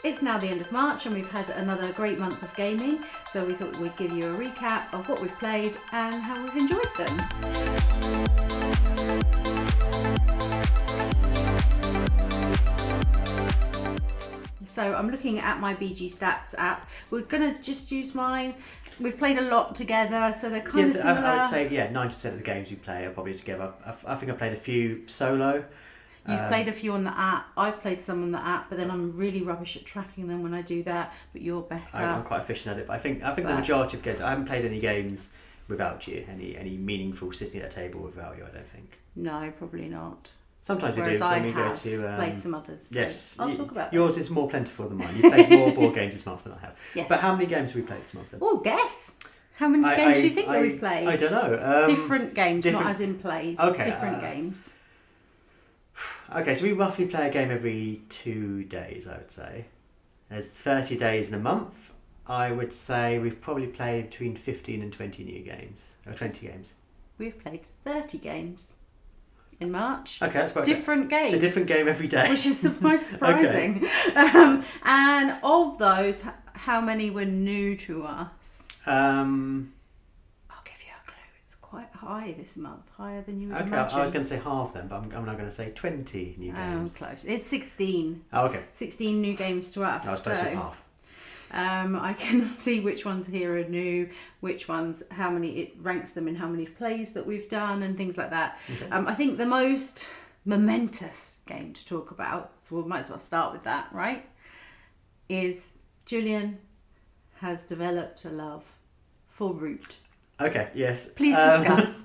It's now the end of March and we've had another great month of gaming, so we thought we'd give you a recap of what we've played and how we've enjoyed them. So I'm looking at my BG Stats app. We're going to just use mine. We've played a lot together, so they're kind of similar. I would say, 90% of the games we play are probably together. I think I played a few solo. You've played a few on the app. I've played some on the app, but then I'm really rubbish at tracking them when I do that. But you're better. I'm quite efficient at it, but I think the majority of games. I haven't played any games without you. Any meaningful sitting at a table without you. I don't think. No, probably not. Sometimes Whereas we do when we go have to. Played some others. So yes, I'll talk about yours is more plentiful than mine. You've played more board games this month than I have. Yes. But how many games have we played this month? Then? Oh, guess. How many games do you think that we've played? I don't know. Different games, not as in plays. Okay. Different games. Okay, so we roughly play a game every 2 days, I would say. There's 30 days in a month. I would say we've probably played between 15 and 20 new games. Or 20 games. We've played 30 games in March. Okay, that's quite different games. A different game every day. Which is quite surprising. Okay. And of those, how many were new to us? I'll give you a clue. It's quite high this month. Higher than you would imagine. I was going to say half then, but I'm now going to say 20 new games. Close. It's 16. Oh, okay. 16 new games to us. I was close to half. I can see which ones here are new, which ones, how many, it ranks them in how many plays that we've done and things like that. Okay. I think the most momentous game to talk about, so we might as well start with that, right? Is Julian has developed a love for Root. Okay, yes. Please discuss.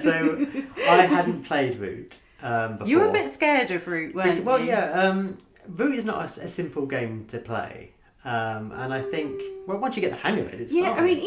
So I hadn't played Root before. You were a bit scared of Root, weren't you? Well, yeah. Root is not a simple game to play. And I think, once you get the hang of it, it's fine. I mean,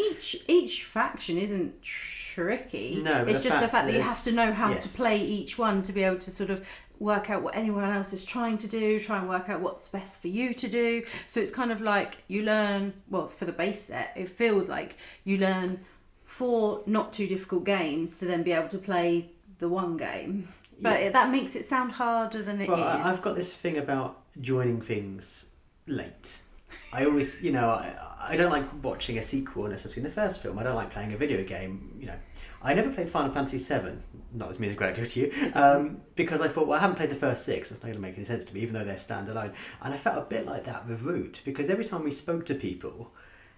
each faction isn't tricky. No, it's just the fact that you have to know how yes. to play each one to be able to sort of work out what anyone else is trying to do, try and work out what's best for you to do. So it's kind of like you learn, well, for the base set, it feels like you learn 4 not too difficult games to then be able to play the one game. But that makes it sound harder than it is. I've got this thing about joining things late. I always, I don't like watching a sequel unless I've seen the first film. I don't like playing a video game, I never played Final Fantasy VII, not as me as a great deal to you, because I thought, I haven't played the first 6, that's not going to make any sense to me, even though they're standalone. And I felt a bit like that with Root, because every time we spoke to people,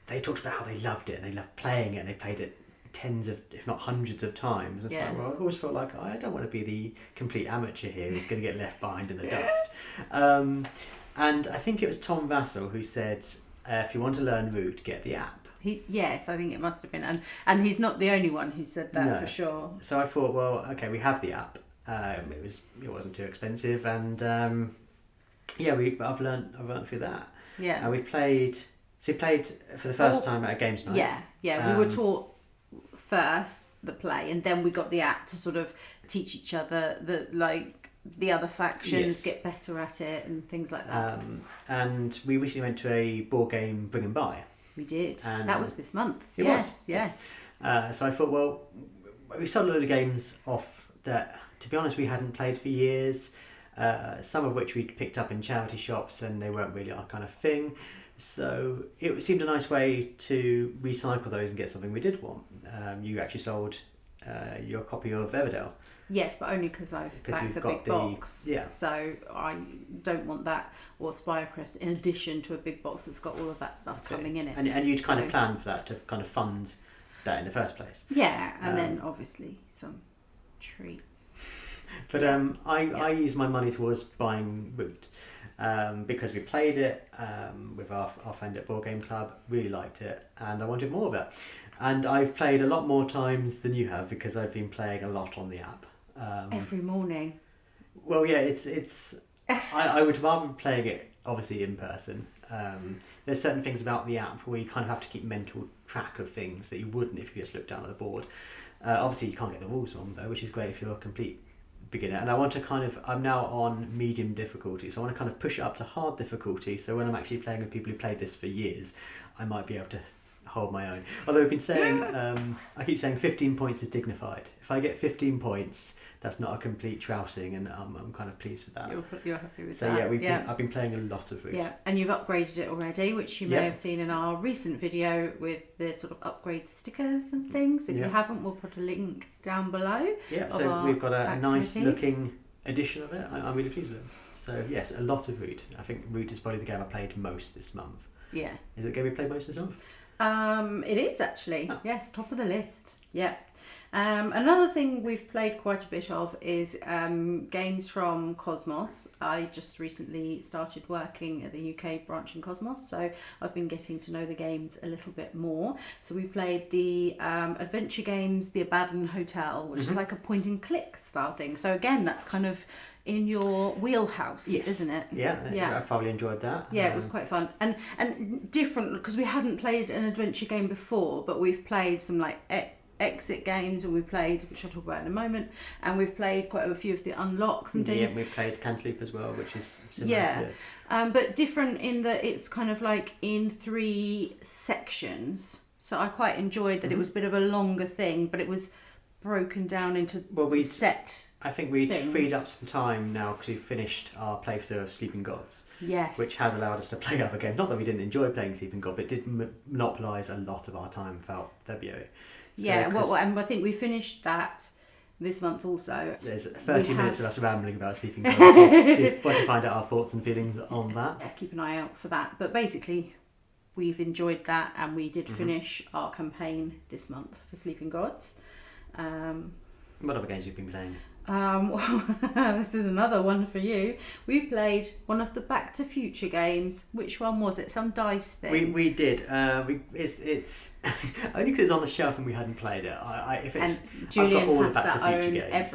they talked about how they loved it, and they loved playing it, and they played it tens of, if not hundreds of times. And yes. So I always felt like, I don't want to be the complete amateur here who's going to get left behind in the dust. And I think it was Tom Vassell who said, if you want to learn Root, get the app. Yes, I think it must have been. And he's not the only one who said that, for sure. So I thought, well, okay, we have the app. It wasn't too expensive, and I've learned through that. Yeah. And we played for the first time at a games night. Yeah. We were taught first the play, and then we got the app to sort of teach each other the other factions, get better at it and things like that. And we recently went to a board game bring and buy. We did. And that was this month. Yes. So I thought, well, we sold a load of games off that, to be honest, we hadn't played for years. Some of which we'd picked up in charity shops and they weren't really our kind of thing. So it seemed a nice way to recycle those and get something we did want. You actually sold your copy of Everdell. Yes, but only because I've backed the big box. Yeah. So I don't want that or Spirecrest in addition to a big box that's got all of that stuff coming in it. And you'd kind of planned for that to kind of fund that in the first place. Yeah, and then obviously some treats. But I used my money towards buying Root because we played it with our friend at Board Game Club, really liked it, and I wanted more of it. And I've played a lot more times than you have because I've been playing a lot on the app. Every morning. Well, yeah, it's. I would rather be playing it obviously in person. There's certain things about the app where you kind of have to keep mental track of things that you wouldn't if you just looked down at the board. Obviously, you can't get the rules wrong though, which is great if you're a complete beginner. And I want to I'm now on medium difficulty, so I want to kind of push it up to hard difficulty. So when I'm actually playing with people who played this for years, I might be able to hold my own. Although I've been saying, I keep saying 15 points is dignified. If I get 15 points, that's not a complete trouncing, and I'm kind of pleased with that. You're happy with so that. yeah, I've been playing a lot of Root. Yeah, and you've upgraded it already, which you may have seen in our recent video with the sort of upgrade stickers and things. If you haven't, we'll put a link down below. Yeah, so we've got a nice looking edition of it. I'm really pleased with it. So yes, a lot of Root. I think Root is probably the game I played most this month. Yeah. Is it the game we played most this month? It is actually. Oh. Yes, top of the list. Yeah. Another thing we've played quite a bit of is games from Cosmos. I just recently started working at the UK branch in Cosmos, so I've been getting to know the games a little bit more. So we played the adventure games, the Abaddon Hotel, which is like a point and click style thing. So again, that's kind of in your wheelhouse, isn't it? Yeah, I probably enjoyed that. Yeah, it was quite fun and different because we hadn't played an adventure game before, but we've played some like exit games, and we played, which I'll talk about in a moment, and we've played quite a few of the unlocks and things. Yeah, we've played Cantilever as well, which is similar to it. But different in that it's kind of like in 3 sections. So I quite enjoyed that it was a bit of a longer thing, but it was broken down into set. I think we freed up some time now because we finished our playthrough of Sleeping Gods. Yes. Which has allowed us to play other games. Not that we didn't enjoy playing Sleeping God, but it did monopolise a lot of our time throughout February. So and I think we finished that this month also. There's 30 minutes of us rambling about Sleeping God. If you want to find out our thoughts and feelings on that. Yeah, keep an eye out for that. But basically, we've enjoyed that, and we did finish our campaign this month for Sleeping Gods. What other games have you been playing? This is another one for you. We played one of the Back to Future games. Which one was it? Some dice thing. We did. It's only because it's on the shelf and we hadn't played it. And Julian I've got all has the Back to to Future own games.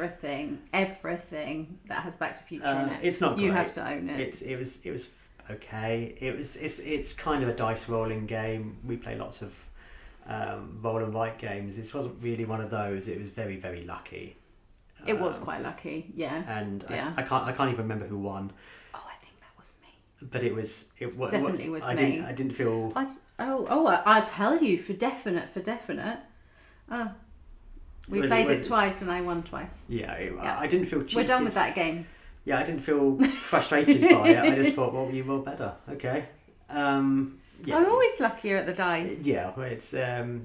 everything that has Back to Future in it. It's not great. You have to own it. It was okay. It's kind of a dice rolling game. We play lots of roll and write games. This wasn't really one of those. It was very, very lucky. It was quite lucky, yeah. And yeah. I can't even remember who won. Oh, I think that was me. But it was definitely was me. I didn't feel. I'll tell you for definite. We played it twice and I won twice. Yeah, I didn't feel cheated. We're done with that game. Yeah, I didn't feel frustrated by it. I just thought, well, you rolled better. Okay. Yeah. I'm always luckier at the dice. Yeah, it's there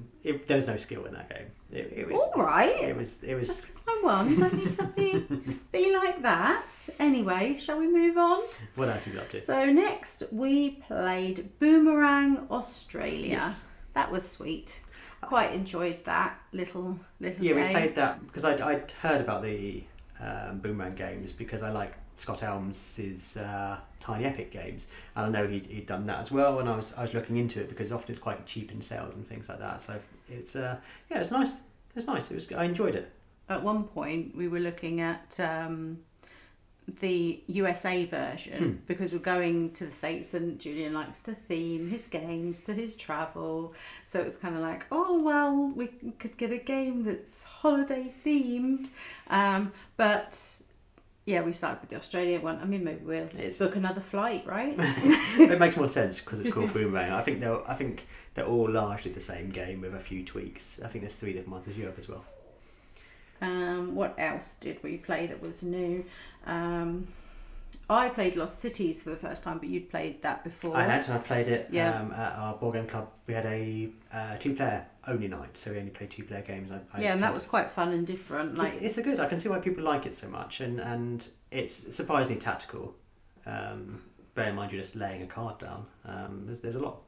was no skill in that game. It was all right. It was. Just because I won, you don't need to be like that. Anyway, shall we move on? What else have you got up to? So next we played Boomerang Australia. Yes. That was sweet. Quite enjoyed that little Yeah, game. we played that because I'd heard about the Boomerang games because I like Scott Elms's Tiny Epic games, and I know he'd done that as well. And I was looking into it because often it's quite cheap in sales and things like that. So it's it's nice. It's nice. I enjoyed it. At one point, we were looking at the USA version because we're going to the States, and Julian likes to theme his games to his travel. So it was kind of like, oh well, we could get a game that's holiday themed, but. Yeah, we started with the Australia one. I mean, maybe we'll book another flight, right? It makes more sense because it's called Boomerang. I think they're all largely the same game with a few tweaks. I think there's 3 different ones. There's Europe as well. What else did we play that was new? I played Lost Cities for the first time, but you'd played that before. I played it at our board game club. We had a 2-player only night, so we only played 2-player games. And that was quite fun and different. Like it's a good. I can see why people like it so much, and it's surprisingly tactical. Bear in mind you're just laying a card down. There's a lot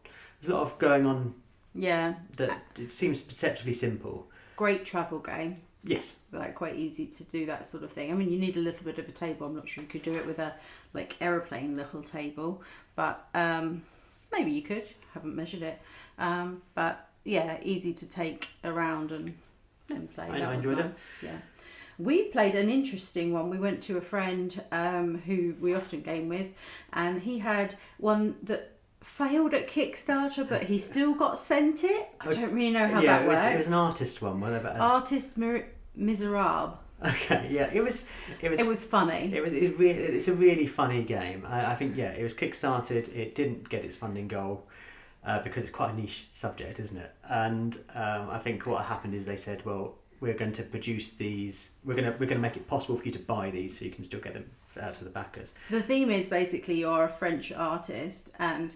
of going on. Yeah. That it seems perceptibly simple. Great travel game. Yes. Like quite easy to do that sort of thing. I mean, you need a little bit of a table. I'm not sure you could do it with a like aeroplane little table, but maybe you could. Haven't measured it, but yeah, easy to take around and play. I enjoyed it. Yeah, we played an interesting one. We went to a friend who we often game with, and he had one that failed at Kickstarter, but he still got sent it. I don't really know how that works. It was an artist one. Artiste Miserables. Okay, yeah, it was funny. It's a really funny game. I think it was kickstarted. It didn't get its funding goal, because it's quite a niche subject, isn't it? And I think what happened is they said, well, we're going to produce these. We're going to make it possible for you to buy these, so you can still get them out to the backers. The theme is basically you're a French artist and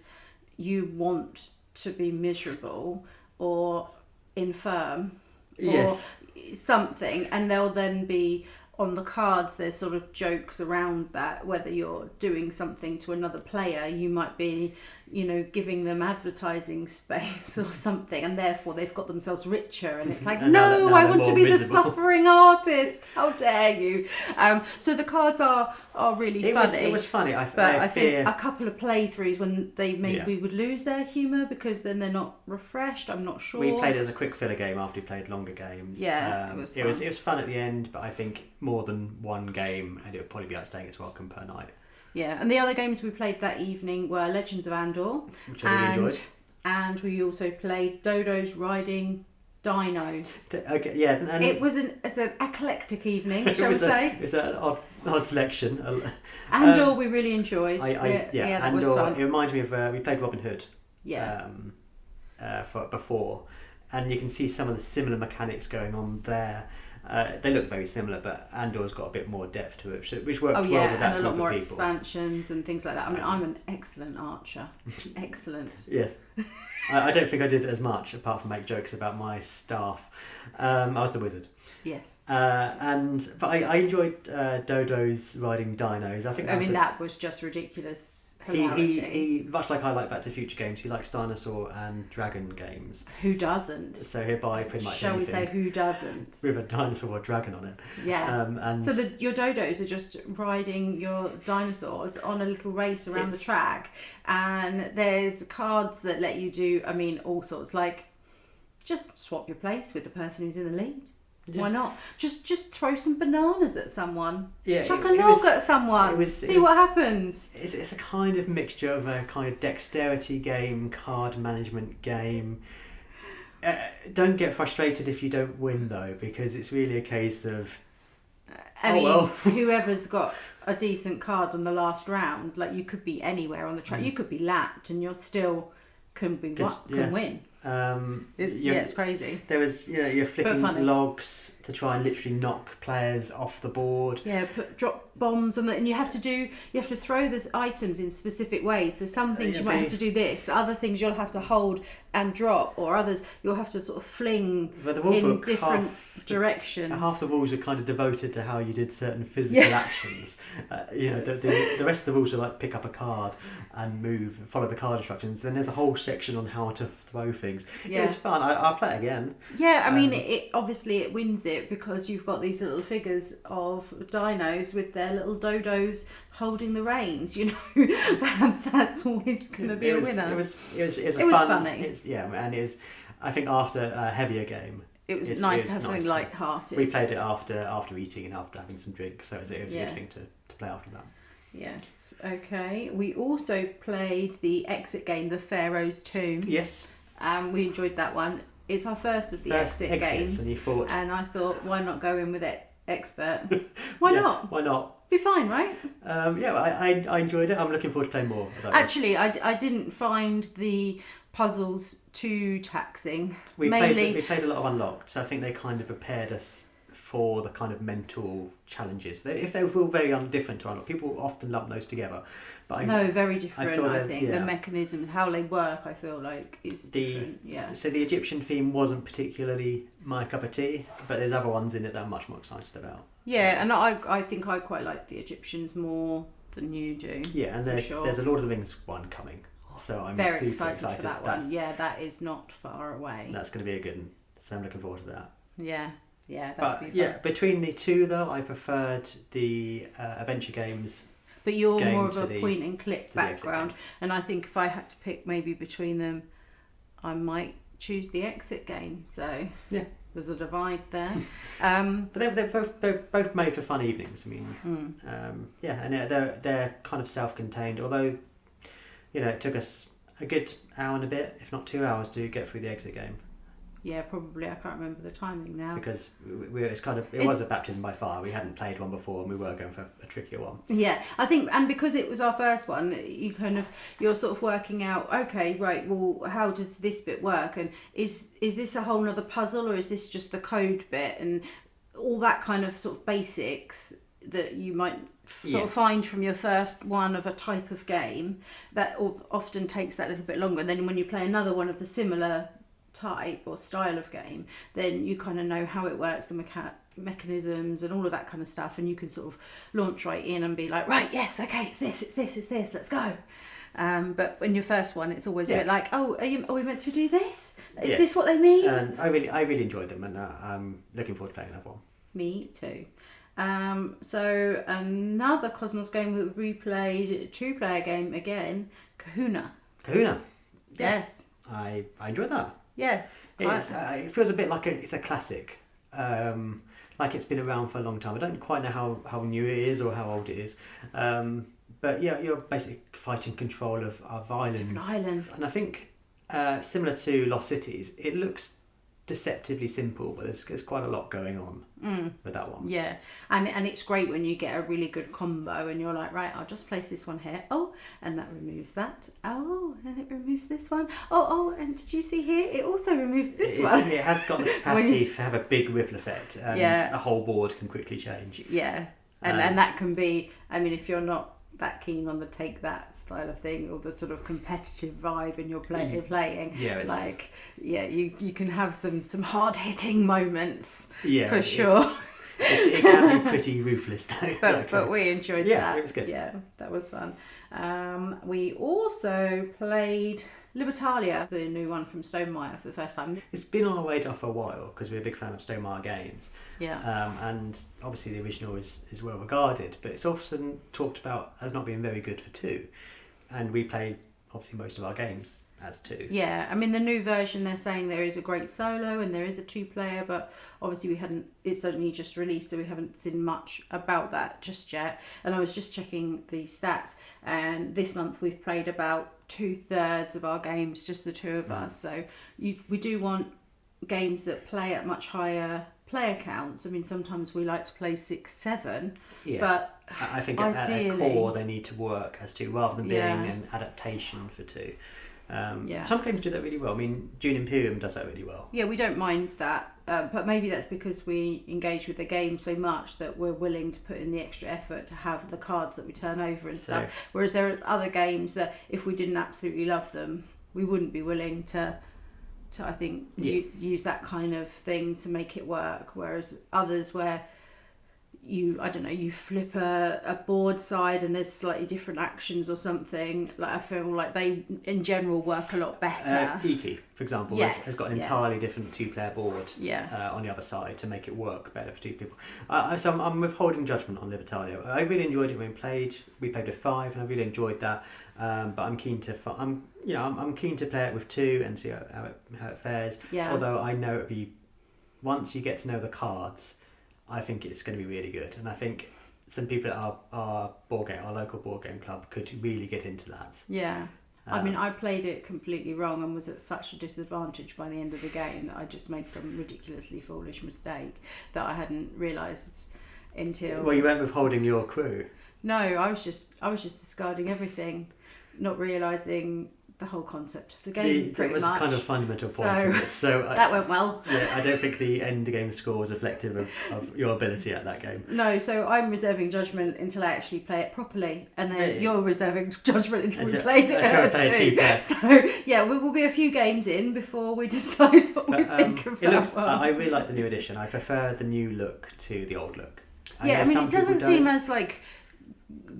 you want to be miserable or infirm or something, and there'll then be on the cards there's sort of jokes around that. Whether you're doing something to another player, you might be, you know, giving them advertising space or something, and therefore they've got themselves richer, and it's like, no, I want to be miserable. The suffering artist, how dare you. So the cards are really funny. It was funny. I think a couple of playthroughs when they maybe would lose their humour because then they're not refreshed. I'm not sure. We played it as a quick filler game after we played longer games. Yeah, it was fun at the end, but I think more than one game, and it would probably be outstaying its welcome per night. Yeah, and the other games we played that evening were Legends of Andor, which I really enjoyed. And we also played Dodos riding Dinos. Okay, yeah, and it's an eclectic evening, shall we say? It was an odd selection. Andor we really enjoyed. That Andor, was fun. It reminded me of we played Robin Hood. Yeah. Before, and you can see some of the similar mechanics going on there. They look very similar, but Andor's got a bit more depth to it, which worked well with that group of people. And a lot more expansions and things like that. I mean, I'm an excellent archer. Excellent. Yes. I don't think I did as much, apart from make jokes about my staff. I was the wizard. Yes. But I enjoyed Dodos riding dinos. I mean, that was just ridiculous. He much like I like Back to the Future games, he likes dinosaur and dragon games. Who doesn't? So he'll buy pretty much Shall anything. We say who doesn't? With a dinosaur or dragon on it. Yeah. So your Dodos are just riding your dinosaurs on a little race around the track, and there's cards that let you do, I mean, all sorts, like just swap your place with the person who's in the lead. Yeah. Why not? Just throw some bananas at someone. Yeah, chuck a log at someone. See what happens. It's a kind of mixture of a kind of dexterity game, card management game. Don't get frustrated if you don't win though, because it's really a case of whoever's got a decent card on the last round, like you could be anywhere on the track. You could be lapped and you're still can win. It's crazy. There was you're flicking logs to try and literally knock players off the board. Yeah, drop bombs on and you have to throw the items in specific ways. So some things you might have to do this, other things you'll have to hold and drop, or others you'll have to sort of fling in different directions. Half the rules are kind of devoted to how you did certain physical actions. The rest of the rules are like pick up a card and move, follow the card instructions. Then there's a whole section on how to throw things. Yeah. It was fun. I'll play it again. Yeah, I mean, it wins it because you've got these little figures of dinos with their little dodos holding the reins. You know, that's always going to be a winner. It was fun, funny. And it was. I think after a heavier game, it was nice to have something light-hearted. We played it after eating and after having some drinks, so it was a good thing to play after that. Yes. Okay. We also played the exit game, the Pharaoh's Tomb. Yes. We enjoyed that one. It's our first of the exit games, and I thought, why not go in with expert? Why not? Why not? Be fine, right? I enjoyed it. I'm looking forward to playing more. Actually, I didn't find the puzzles too taxing. We played a lot of Unlocked, so I think they kind of prepared us for the kind of mental challenges. If they were very different to Unlocked, people often lump those together. But very different. I think the mechanisms, how they work, I feel like is different. Yeah. So the Egyptian theme wasn't particularly my cup of tea, but there's other ones in it that I'm much more excited about. Yeah, and I think I quite like the Egyptians more than you do. Yeah, and there's a Lord of the Rings one coming, so I'm very super excited for that one. Yeah, that is not far away. That's going to be a good one, so I'm looking forward to that. Yeah. Yeah, that would be fun. Between the two though, I preferred the adventure games. But you're more of a point and click background, and I think if I had to pick maybe between them, I might choose the exit game. So yeah, there's a divide there. But they're both made for fun evenings. I mean, and they're kind of self-contained. Although, it took us a good hour and a bit, if not 2 hours, to get through the exit game. Yeah, probably. I can't remember the timing now. Because it was a baptism by fire. We hadn't played one before, and we were going for a trickier one. Yeah, I think, and because it was our first one, you're sort of working out, okay, right, well, how does this bit work, and is this a whole nother puzzle, or is this just the code bit, and all that kind of sort of basics that you might sort of find from your first one of a type of game that often takes that little bit longer. And then when you play another one of the similar type or style of game, then you kind of know how it works, the mechanisms and all of that kind of stuff, and you can sort of launch right in and be like, right, yes, okay, it's this, let's go. But in your first one, it's always a bit like, oh, are we meant to do this? Is this what they mean? And I really enjoyed them, and I'm looking forward to playing another one. Me too. So another Cosmos game that we played, 2-player game again, Kahuna. Yes. I enjoyed that. Yeah. It feels a bit like it's a classic. Like it's been around for a long time. I don't quite know how new it is or how old it is. But yeah, you're basically fighting control of islands. Different islands. And I think similar to Lost Cities, it looks deceptively simple, but there's quite a lot going on with that one. Yeah, and it's great when you get a really good combo and you're like, right, I'll just place this one here. Oh, and that removes that. Oh, and then it removes this one. Oh, and did you see here? It also removes this one. It has got the capacity to have a big ripple effect, and the whole board can quickly change. Yeah, and that can be, I mean, if you're not that keen on the take that style of thing or the sort of competitive vibe in your playing, it's like you can have some hard hitting moments for sure. It can be pretty ruthless though. But we enjoyed that. Yeah, it was good. Yeah, that was fun. We also played Libertalia, the new one from Stonemaier, for the first time. It's been on our radar for a while because we're a big fan of Stonemaier games. Yeah. And obviously the original is well regarded, but it's often talked about as not being very good for 2. And we played obviously most of our games as 2. Yeah, I mean the new version, they're saying there is a great solo and there is a 2-player, but obviously it's only just released, so we haven't seen much about that just yet. And I was just checking the stats, and this month we've played about 2/3 of our games, just the 2 of us. So we do want games that play at much higher player counts. I mean, sometimes we like to play 6, 7, but I think ideally, at their core they need to work as 2 rather than being an adaptation for 2. Some games do that really well. I mean, Dune Imperium does that really well. Yeah, we don't mind that, but maybe that's because we engage with the game so much that we're willing to put in the extra effort to have the cards that we turn over and stuff. Whereas there are other games that if we didn't absolutely love them, we wouldn't be willing to I think, use that kind of thing to make it work. Whereas others where you flip a board side and there's slightly different actions or something, like I feel like they in general work a lot better. Iki, for example, has got an entirely different 2-player board on the other side to make it work better for 2 people. So I'm withholding judgment on Libertalia. I really enjoyed it when we played with 5, and I really enjoyed that. But I'm keen to I'm keen to play it with 2 and see how it fares. Yeah. Although I know it'll be, once you get to know the cards, I think it's going to be really good, and I think some people at our local board game club could really get into that. Yeah. I mean, I played it completely wrong and was at such a disadvantage by the end of the game that I just made some ridiculously foolish mistake that I hadn't realised until... Well, you weren't withholding your crew. No, I was just discarding everything, not realising the whole concept of the game. That was much. Kind of fundamental point of it. So that went well. Yeah, I don't think the end game score was reflective of your ability at that game. No, so I'm reserving judgment until I actually play it properly, and then you're reserving judgment until we played it. So yeah, we will be a few games in before we decide what we think of that one. I really like the new edition. I prefer the new look to the old look. I mean, it doesn't seem as like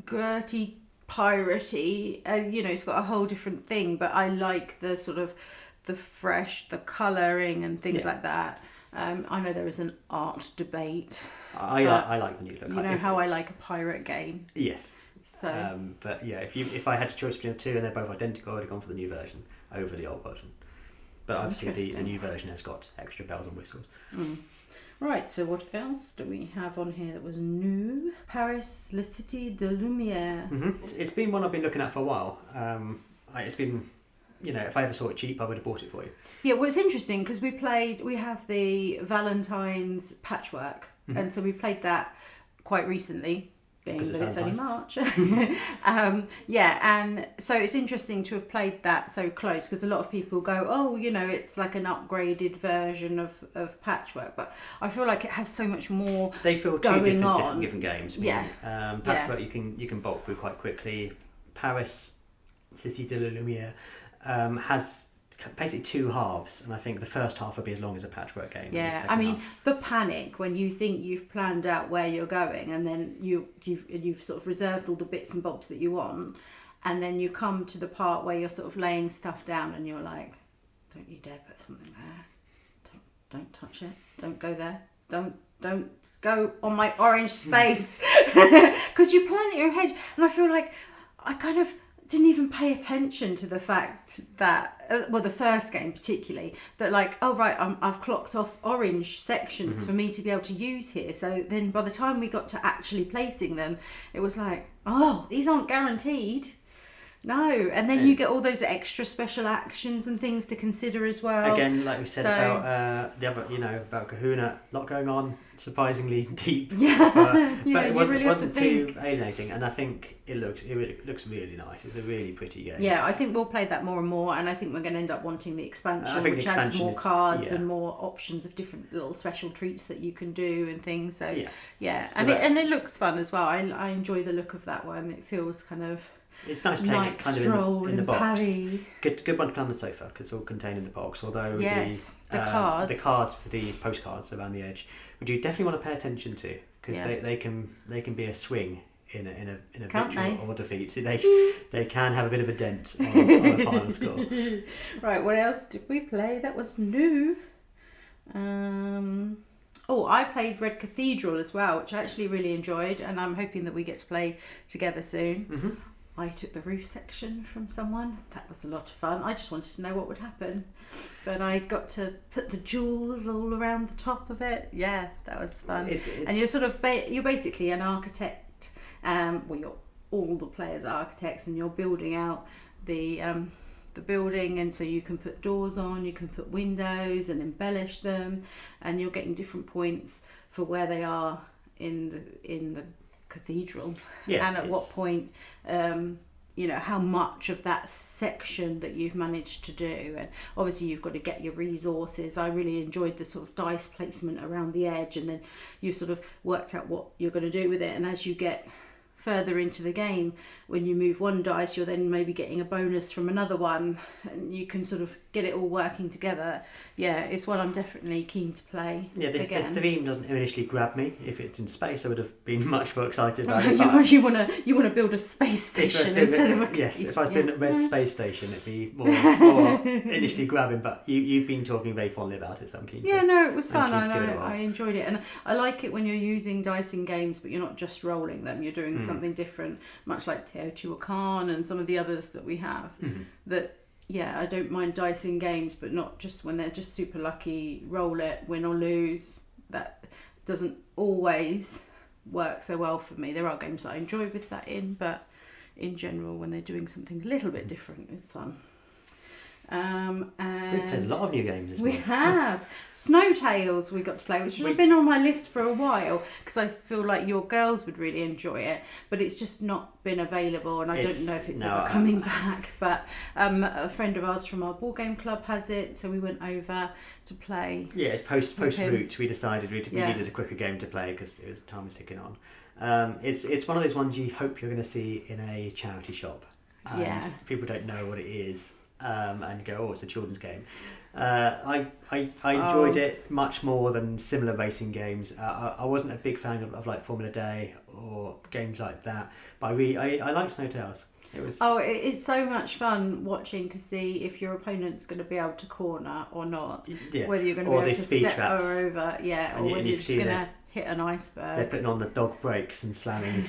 gritty, piratey, it's got a whole different thing, but I like the sort of the fresh, the colouring and things like that. I know there is an art debate. I like the new look. You know how I like a pirate game. Yes. So, but yeah, if I had a choice between the 2 and they're both identical, I'd have gone for the new version over the old version. But obviously the new version has got extra bells and whistles. Right, so what else do we have on here that was new? Paris, La Cité de Lumière. Mm-hmm. It's been one I've been looking at for a while. It's been if I ever saw it cheap, I would have bought it for you. Yeah, well, it's interesting because we have the Valentine's patchwork, and so we played that quite recently, being that it's only March. And so it's interesting to have played that so close, because a lot of people go, oh, it's like an upgraded version of patchwork, but I feel like it has so much more. They feel two different games. Patchwork you can bolt through quite quickly. Paris, Cité de la Lumière, has basically two halves, and I think the first half will be as long as a patchwork game. Yeah, I mean, the panic when you think you've planned out where you're going, and then you've sort of reserved all the bits and bobs that you want, and then you come to the part where you're sort of laying stuff down, and you're like, don't you dare put something there. Don't touch it. Don't go there. Don't go on my orange space, because you plan it in your head, and I feel like I kind of didn't even pay attention to the fact that, the first game particularly, that like, oh right, I've clocked off orange sections for me to be able to use here. So then by the time we got to actually placing them, it was like, oh, these aren't guaranteed. No, and then you get all those extra special actions and things to consider as well. Again, like we said about the other, about Kahuna, a lot going on, surprisingly deep. Yeah, but it wasn't too alienating, and I think it looks really nice. It's a really pretty game. Yeah, I think we'll play that more and more, and I think we're going to end up wanting the expansion, which adds more cards and more options of different little special treats that you can do and things. So and it looks fun as well. I enjoy the look of that one. It feels kind of. It's nice playing it kind of in the box. Good one to play on the sofa because it's all contained in the box. Although the cards for the postcards around the edge, which you definitely want to pay attention to, because they can be a swing in a victory or defeat. So they can have a bit of a dent on the final score. Right, what else did we play that was new? I played Red Cathedral as well, which I actually really enjoyed, and I'm hoping that we get to play together soon. Mm-hmm. I took the roof section from someone. That was a lot of fun. I just wanted to know what would happen. But I got to put the jewels all around the top of it. Yeah, that was fun. And you're sort of, you're basically an architect. All the players are architects, and you're building out the building, and so you can put doors on, you can put windows and embellish them, and you're getting different points for where they are in the cathedral, and at what point how much of that section that you've managed to do, and obviously you've got to get your resources. I really enjoyed the sort of dice placement around the edge, and then you sort of worked out what you're going to do with it, and as you get further into the game, when you move one dice, you're then maybe getting a bonus from another one, and you can sort of get it all working together. Yeah, it's one I'm definitely keen to play. Yeah, the theme doesn't initially grab me. If it's in space, I would have been much more excited about it. You want to build a space station instead of a... Yes, if I'd been at Red Space Station, it'd be more initially grabbing. But you've been talking very fondly about it, so I'm keen. It was fun. I enjoyed it, and I like it when you're using dice in games, but you're not just rolling them. You're doing something different, much like Teotihuacan and some of the others that we have. That I don't mind dice in games, but not just when they're just super lucky, roll it, win or lose. That doesn't always work so well for me. There are games that I enjoy with that in, but in general, when they're doing something a little bit different, it's fun. And we've played a lot of new games this month. We have. Snowtrails we got to play, which has been on my list for a while, because I feel like your girls would really enjoy it, but it's just not been available, and I don't know if it's ever coming back. But a friend of ours from our boardgame club has it, so we went over to play. Yeah, it's post route. We decided we needed a quicker game to play because time was ticking on. It's one of those ones you hope you're going to see in a charity shop, and people don't know what it is. And go, it's a children's game. I enjoyed it much more than similar racing games. I wasn't a big fan of like Formula Day or games like that, but I like Snowtrails. It's so much fun watching to see if your opponent's going to be able to corner or not. Yeah. Whether you're going to be able to step her over, or whether you're just going to hit an iceberg. They're putting on the dog brakes and slamming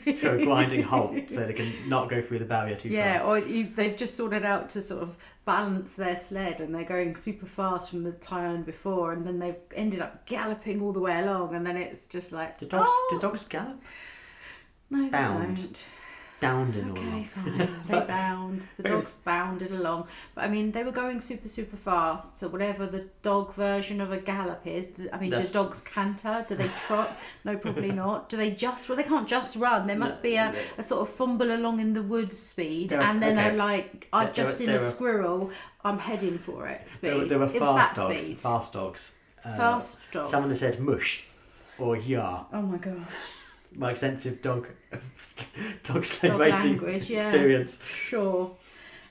to a grinding halt so they can not go through the barrier too fast. Or they've just sorted out to sort of balance their sled, and they're going super fast from the turn before, and then they've ended up galloping all the way along, and then it's just like... Do dogs gallop? No, they don't. bounding all Okay, along. fine. They bound. The dogs bounded along. But I mean, they were going super, super fast. So whatever the dog version of a gallop is, I mean, do dogs canter? Do they trot? No, probably not. Do they just? Well, they can't just run. There must be a sort of fumble along in the woods speed, and then I've just seen a squirrel. I'm heading for it. Speed. There were fast dogs. Speed. Fast dogs. Fast dogs. Someone has said mush or yar. Oh my god. My extensive dog sleigh racing language, experience. Sure.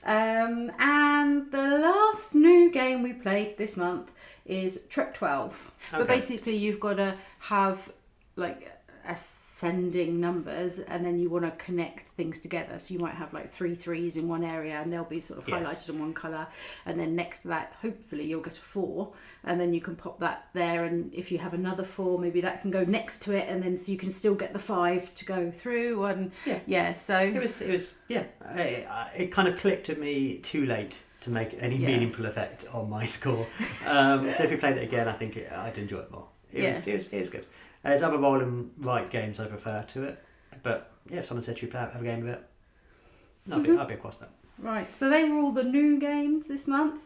And the last new game we played this month is Trek 12. Okay. But basically you've got to have like ascending numbers, and then you want to connect things together. So you might have like 3 3s in one area, and they'll be sort of highlighted in one colour, and then next to that hopefully you'll get a 4, and then you can pop that there, and if you have another 4 maybe that can go next to it, and then so you can still get the 5 to go through. And so it kind of clicked at me too late to make any meaningful effect on my score. So if we played it again, I think I'd enjoy it more. It was good. There's other roll and write games I prefer to it, but if someone said you have a game of it, I'd be across that. Right, so they were all the new games this month.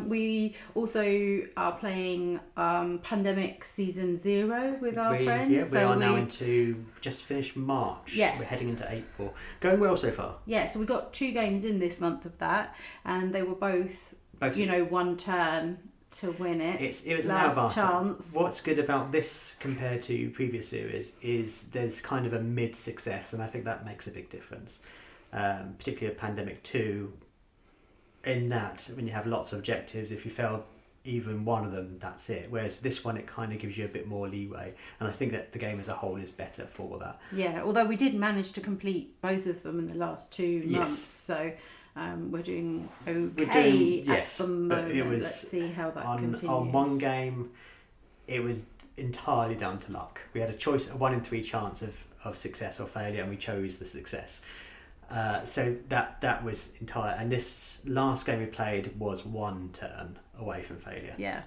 We also are playing Pandemic Season 0 with our friends. Yeah, we are now into just finished March. Yes. We're heading into April. Going well so far. Yeah, so we got 2 games in this month of that, and they were both one turn to win it. It was last chance. What's good about this compared to previous series is there's kind of a mid success, and I think that makes a big difference. Particularly a Pandemic 2, in that when you have lots of objectives, if you fail even one of them, that's it. Whereas this one, it kind of gives you a bit more leeway, and I think that the game as a whole is better for that. Yeah, although we did manage to complete both of them in the last 2 months, so we're doing okay at the moment. Let's see how that continues. On one game, it was entirely down to luck. We had a 1 in 3 chance of success or failure, and we chose the success. So that was entire. And this last game we played was 1 turn away from failure. Yeah.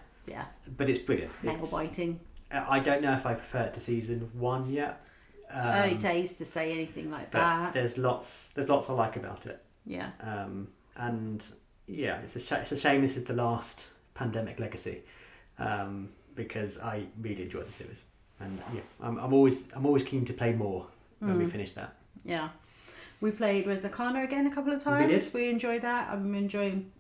But it's brilliant. Nail biting. I don't know if I prefer it to season 1 yet. It's early days to say anything like that. There's lots I like about it. Yeah. And yeah, it's a shame this is the last Pandemic legacy, because I really enjoyed the series, and I'm always keen to play more when we finish that. Yeah, we played Arcana again a couple of times. We enjoyed that. I'm enjoying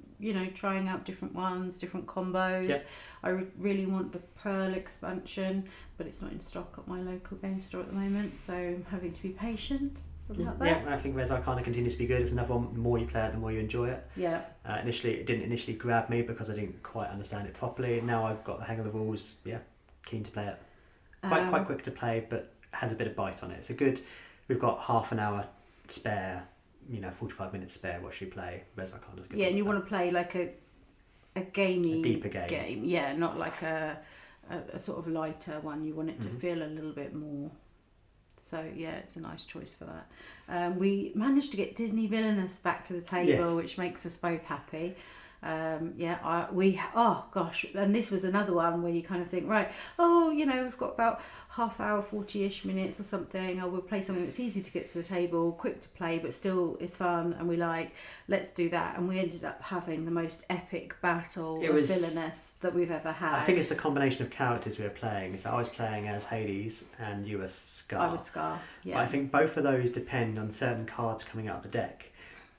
trying out different ones, different combos. Yep. I really want the Pearl expansion, but it's not in stock at my local game store at the moment, so I'm having to be patient. Yeah, I think Res Arcana continues to be good. It's another one, the more you play it, the more you enjoy it. Yeah. It didn't grab me because I didn't quite understand it properly. Now I've got the hang of the rules. Yeah, keen to play it. Quite quick to play, but has a bit of bite on it. We've got half an hour spare, 45 minutes spare. What should we play? Res Arcana's good. Yeah, and you want to play like a gamey, a deeper game. Yeah, not like a sort of lighter one. You want it to feel a little bit more. So yeah, it's a nice choice for that. We managed to get Disney Villainous back to the table, which makes us both happy. And this was another one where you kind of think, right, we've got about half hour, 40-ish minutes or something, or we'll play something that's easy to get to the table, quick to play, but still is fun, and let's do that. And we ended up having the most epic battle of Villainous that we've ever had. I think it's the combination of characters we were playing. So I was playing as Hades and you were Scar. I was Scar, yeah. But I think both of those depend on certain cards coming out of the deck,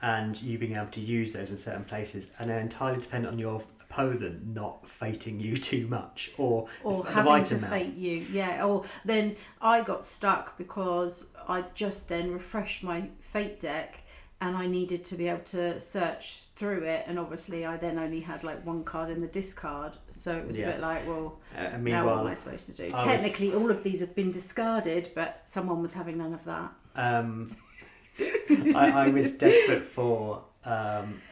and you being able to use those in certain places, and they're entirely dependent on your opponent not fating you too much, or having to fate you. Yeah, or then I got stuck because I just then refreshed my fate deck, and I needed to be able to search through it, and obviously I then only had like 1 card in the discard, so it was a bit like, well, now what am I supposed to do? Technically all of these have been discarded, but someone was having none of that. I was desperate for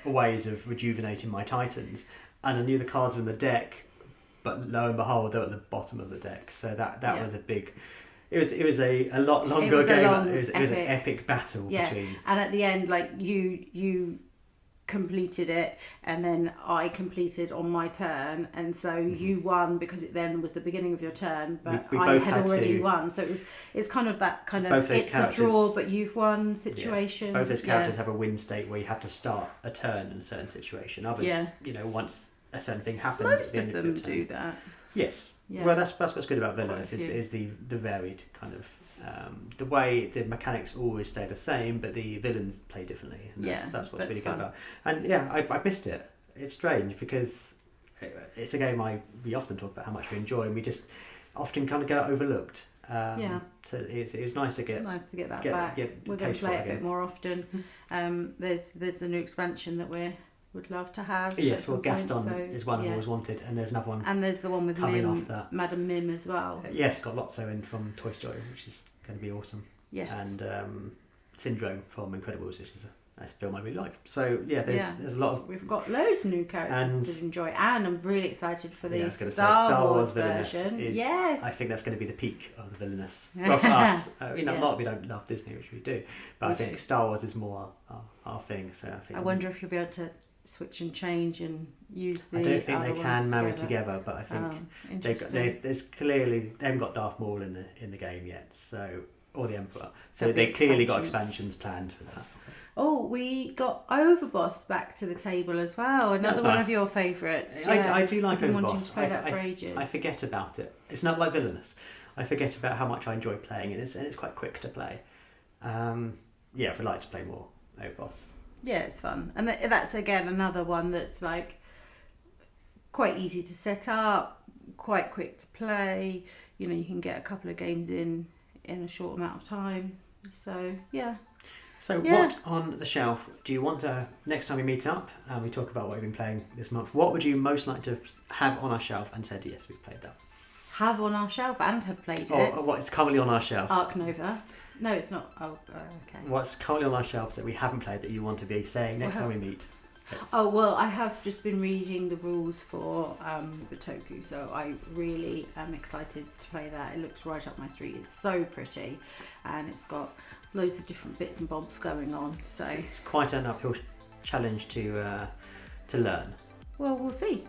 ways of rejuvenating my Titans, and I knew the cards were in the deck, but lo and behold, they were at the bottom of the deck. So that was a big. It was a lot longer game. It was an epic battle between. And at the end, like you completed it, and then I completed on my turn, and so you won because it then was the beginning of your turn, but We I both had had already to- won. So it's kind of that kind Both of those it's a draw characters- but you've won situation. Both those characters have a win state where you have to start a turn in a certain situation. Others, once a certain thing happens, Most at the of end them your turn. do that. Yes. Yeah. Well, that's what's good about Villainous Quite a few. is the varied kind of the way the mechanics always stay the same, but the villains play differently. And that's what's really good about. And yeah, I missed it. It's strange because it's a game we often talk about how much we enjoy, and we just often kind of get it overlooked. So it's nice to get that back. We're going taste to for play it it a bit again. more often. There's a new expansion that would love to have. Yes, at some well, Gaston point, so, is one I've always wanted, and there's another one. And there's the one with coming Mim, after that. Madam Mim as well. Yes, got Lotso in from Toy Story, which is going to be awesome. Yes. And Syndrome from Incredibles, which is a film I really like. So yeah, there's a lot of. We've got loads of new characters to enjoy, and I'm really excited for the Star Wars version. Is, yes, I think that's going to be the peak of the Villainous. Well, for us, not that we don't love Disney, which we do, but I think Star Wars is more our thing. So I think. I wonder if you'll be able to switch and change and use the. I don't think other they can ones marry together, but I think there's clearly they haven't got Darth Maul in the game yet, so or the Emperor, so they clearly got expansions planned for that. Oh, we got Overboss back to the table as well. Another one of your favourites. Yeah. I do like I've been Overboss. wanting to play that for ages. I forget about it. It's not like Villainous. I forget about how much I enjoy playing it, and it's quite quick to play. If I'd like to play more Overboss. Yeah, it's fun. And that's, again, another one that's like quite easy to set up, quite quick to play. You can get a couple of games in a short amount of time. So, yeah. So what on the shelf do you want to, next time we meet up and we talk about what we've been playing this month, what would you most like to have on our shelf and said, yes, we've played that? Have on our shelf and have played it. Or what is currently on our shelf? Arc Nova. No, it's not. Oh, okay. What's currently on our shelves that we haven't played that you want to be saying next time we meet? Yes. Oh, well, I have just been reading the rules for Bitoku, so I really am excited to play that. It looks right up my street. It's so pretty, and it's got loads of different bits and bobs going on. So it's quite an uphill challenge to learn. Well, we'll see.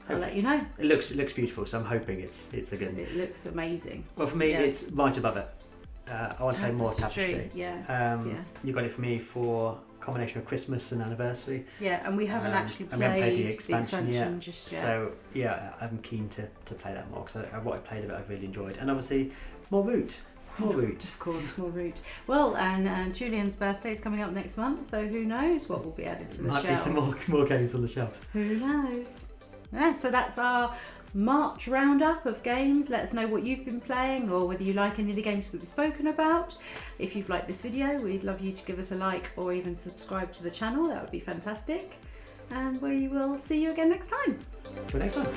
I'll let you know. It looks beautiful, so I'm hoping it's a good. It looks amazing. Well, for me, it's right above it. I want to play more Tapestry. Yes, You got it for me for a combination of Christmas and anniversary. Yeah, and we haven't actually played the expansion just yet. So yeah, I'm keen to play that more because what I played of it I've really enjoyed, and obviously more Root. More Root. Of course, more Root. Well, and Julian's birthday is coming up next month, so who knows what will be added to the shelves. Might be some more games on the shelves. Who knows? Yeah, so that's our March roundup of games. Let us know what you've been playing or whether you like any of the games we've spoken about. If you've liked this video, we'd love you to give us a like or even subscribe to the channel. That would be fantastic. And we will see you again next time. Till next time.